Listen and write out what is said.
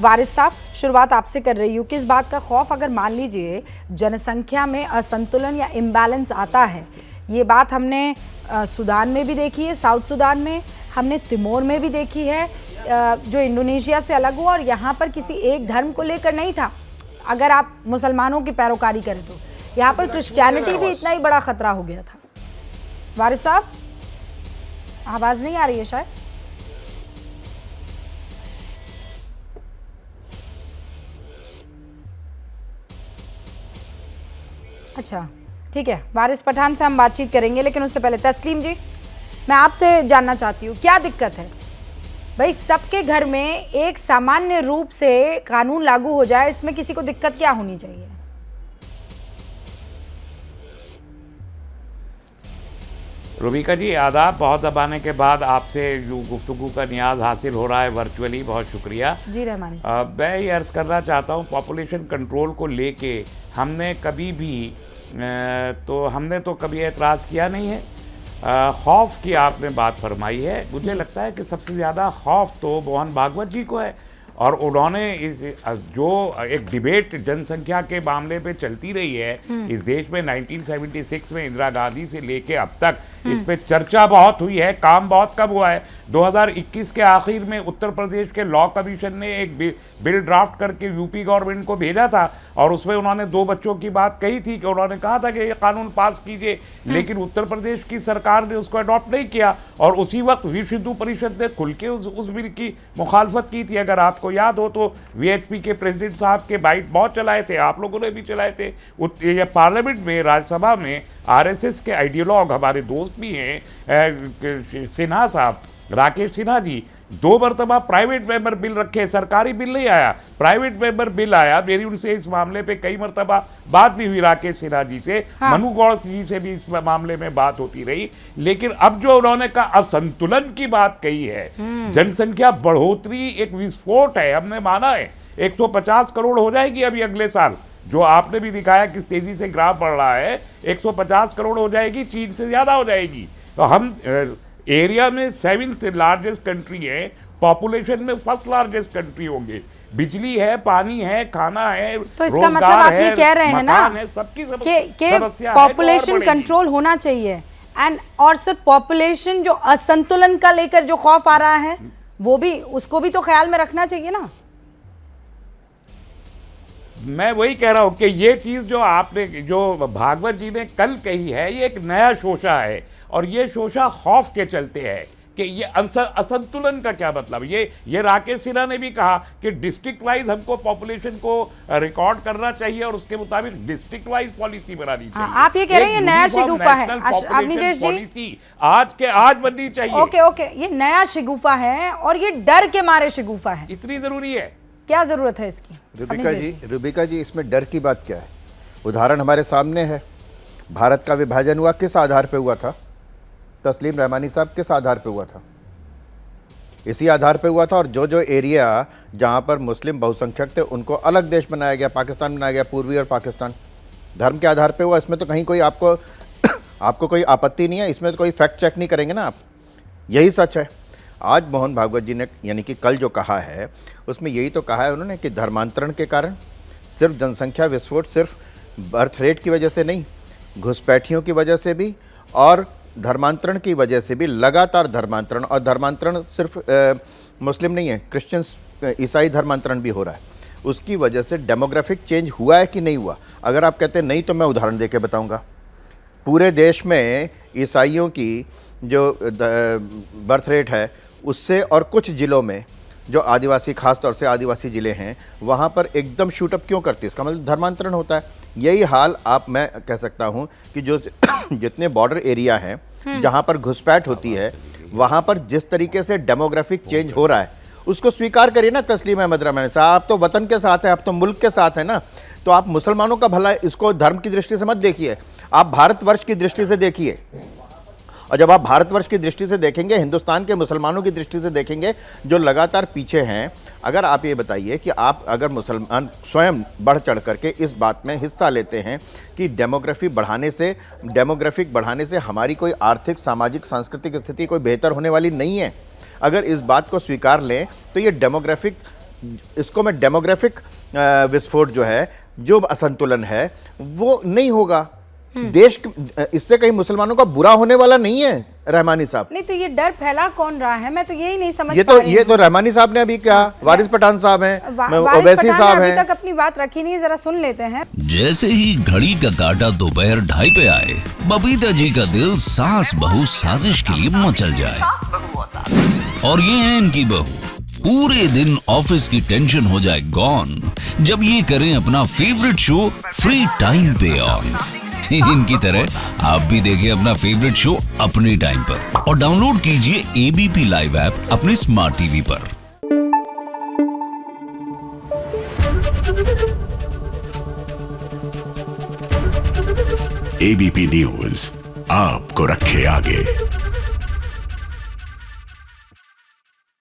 वारिस साहब, शुरुआत आपसे कर रही हूँ कि इस बात का खौफ अगर मान लीजिए जनसंख्या में असंतुलन या इम्बैलेंस आता है, ये बात हमने सूडान में भी देखी है, साउथ सूडान में, हमने तिमोर में भी देखी है, जो इंडोनेशिया से अलग हुआ और यहाँ पर किसी एक धर्म को लेकर नहीं था। अगर आप मुसलमानों की पैरोकारी करें तो यहाँ पर क्रिश्चियनिटी भी इतना ही बड़ा खतरा हो गया था। वारिस साहब, आवाज नहीं आ रही है शायद। अच्छा ठीक है, वारिस पठान से हम बातचीत करेंगे, लेकिन उससे पहले तस्लीम जी, मैं आपसे जानना चाहती हूँ क्या दिक्कत है भाई, सबके घर में एक सामान्य रूप से कानून लागू हो जाए, इसमें किसी को दिक्कत क्या होनी चाहिए? रुबिका जी, आदाब। बहुत दबाने के बाद आपसे जो गुफ्तगू का नियाज हासिल हो रहा है वर्चुअली, बहुत शुक्रिया जी। रहमानी मैं ये अर्ज़ करना चाहता हूँ, पॉपुलेशन कंट्रोल को लेके हमने कभी भी हमने तो कभी एतराज़ किया नहीं है। खौफ की आपने बात फरमाई है, मुझे लगता है कि सबसे ज़्यादा खौफ तो मोहन भागवत जी को है, और उन्होंने इस जो एक डिबेट जनसंख्या के मामले पे चलती रही है इस देश में 1976 में इंदिरा गांधी से लेके अब तक, इस पे चर्चा बहुत हुई है, काम बहुत कम हुआ है। 2021 के आखिर में उत्तर प्रदेश के लॉ कमीशन ने एक बिल ड्राफ्ट करके यूपी गवर्नमेंट को भेजा था, और उसमें उन्होंने 2 बच्चों की बात कही थी कि उन्होंने कहा था कि ये कानून पास कीजिए, लेकिन उत्तर प्रदेश की सरकार ने उसको अडॉप्ट नहीं किया, और उसी वक्त विश्व हिंदू परिषद ने खुल के उस बिल की मुखालफत की थी। अगर आपको याद हो तो वीएचपी के प्रेसिडेंट साहब के बाइट बहुत चलाए थे, आप लोगों ने भी चलाए थे। ये पार्लियामेंट में, राज्यसभा में आरएसएस के आइडियोलॉग हमारे दोस्त भी हैं, सिन्हा साहब, राकेश सिन्हा जी, 2 मरतबा प्राइवेट मेंबर बिल रखे, सरकारी बिल नहीं आया, प्राइवेट मेंबर बिल आया। मेरी उनसे इस मामले पे कई मरतबा बात भी हुई, राकेश सिन्हा जी से, हाँ। मनु गौड़ जी से भी इस मामले में बात होती रही, लेकिन अब जो उन्होंने कहा असंतुलन की बात कही है, जनसंख्या बढ़ोतरी एक विस्फोट है, हमने माना है 150 करोड़ हो जाएगी अभी अगले साल, जो आपने भी दिखाया किस तेजी से ग्राफ बढ़ रहा है, 150 करोड़ हो जाएगी, चीन से ज्यादा हो जाएगी। तो हम एरिया में 7th लार्जेस्ट कंट्री है, पॉपुलेशन में 1st लार्जेस्ट कंट्री होंगे, बिजली है, पानी है, खाना है, तो इसका मतलब आप ये कह रहे हैं ना सबकी समस्या, पॉपुलेशन कंट्रोल होना चाहिए, और सिर्फ पॉपुलेशन जो असंतुलन का लेकर जो खौफ आ रहा है, वो भी, उसको भी तो ख्याल में रखना चाहिए ना। मैं वही कह रहा हूं कि ये चीज जो आपने, जो भागवत जी ने कल कही है, ये एक नया शोषा है, और ये शोषा खौफ के चलते है कि ये असंतुलन का क्या मतलब। ये राकेश सिन्हा ने भी कहा कि डिस्ट्रिक्ट वाइज हमको पॉपुलेशन को रिकॉर्ड करना चाहिए, और उसके मुताबिक डिस्ट्रिक्ट वाइज पॉलिसी बनानी चाहिए। आप ये कह रहे हैं ये नया शिगुफा है, पॉलिसी आज के आज बननी चाहिए। ओके, ये नया शिगुफा है, और ये डर के मारे शिगुफा है, इतनी जरूरी है। क्या जरूरत है इसकी? रुबिका जी, इसमें डर की बात क्या है? उदाहरण हमारे सामने है, भारत का विभाजन हुआ किस आधार पे हुआ था? तस्लीम रहमानी साहब, किस आधार पे हुआ था? इसी आधार पे हुआ था, और जो एरिया जहां पर मुस्लिम बहुसंख्यक थे उनको अलग देश बनाया गया, पाकिस्तान बनाया गया, पूर्वी और पाकिस्तान, धर्म के आधार पे हुआ। इसमें तो कहीं कोई आपको कोई आपत्ति नहीं है, इसमें तो कोई फैक्ट चेक नहीं करेंगे ना आप, यही सच है। आज मोहन भागवत जी ने, यानी कि कल जो कहा है, उसमें यही तो कहा है उन्होंने कि धर्मांतरण के कारण, सिर्फ जनसंख्या विस्फोट सिर्फ बर्थ रेट की वजह से नहीं, घुसपैठियों की वजह से भी और धर्मांतरण की वजह से भी, लगातार धर्मांतरण, और धर्मांतरण सिर्फ मुस्लिम नहीं है, क्रिश्चियंस, ईसाई धर्मांतरण भी हो रहा है, उसकी वजह से डेमोग्राफिक चेंज हुआ है कि नहीं हुआ? अगर आप कहते हैं नहीं, तो मैं उदाहरण देके बताऊंगा। पूरे देश में ईसाइयों की जो बर्थ रेट है, उससे और कुछ ज़िलों में जो आदिवासी, खास तौर से आदिवासी ज़िले हैं, वहाँ पर एकदम शूटअप क्यों करती है? इसका मतलब धर्मांतरण होता है। यही हाल मैं कह सकता हूँ कि जो जितने बॉर्डर एरिया हैं जहाँ पर घुसपैठ होती है, वहाँ पर जिस तरीके से डेमोग्राफिक चेंज हो रहा है, उसको स्वीकार करिए ना तस्लीम अहमद रहमानी साहब। आप तो वतन के साथ हैं, आप तो मुल्क के साथ हैं ना, तो आप मुसलमानों का भला, इसको धर्म की दृष्टि से मत देखिए, आप भारतवर्ष की दृष्टि से देखिए। और जब आप भारतवर्ष की दृष्टि से देखेंगे, हिंदुस्तान के मुसलमानों की दृष्टि से देखेंगे जो लगातार पीछे हैं, अगर आप ये बताइए कि आप अगर मुसलमान स्वयं बढ़ चढ़ करके इस बात में हिस्सा लेते हैं कि डेमोग्राफिक बढ़ाने से हमारी कोई आर्थिक, सामाजिक, सांस्कृतिक स्थिति कोई बेहतर होने वाली नहीं है, अगर इस बात को स्वीकार लें तो ये डेमोग्राफिक इसको मैं डेमोग्राफिक विस्फोट जो है, जो असंतुलन है, वो नहीं होगा। देश इससे कहीं मुसलमानों का बुरा होने वाला नहीं है रहमानी साहब। नहीं तो ये डर फैला कौन रहा है, मैं तो यही नहीं समझ ये तो रहमानी साहब ने अभी कहा, वारिस पठान साहब हैं, ओवैसी साहब हैं। अभी तक अपनी बात रखी नहीं, जरा सुन लेते हैं। जैसे ही घड़ी का काटा दोपहर 2:30 पे आए, बबीता जी का दिल सास बहू साजिश के लिए मचल जाए। और ये है इनकी बहू, पूरे दिन ऑफिस की टेंशन हो जाए गॉन जब ये करें अपना फेवरेट शो फ्री टाइम पे ऑन। इनकी तरह आप भी देखिए अपना फेवरेट शो अपने टाइम पर और डाउनलोड कीजिए एबीपी लाइव ऐप अपने स्मार्ट टीवी पर। एबीपी न्यूज आपको रखे आगे।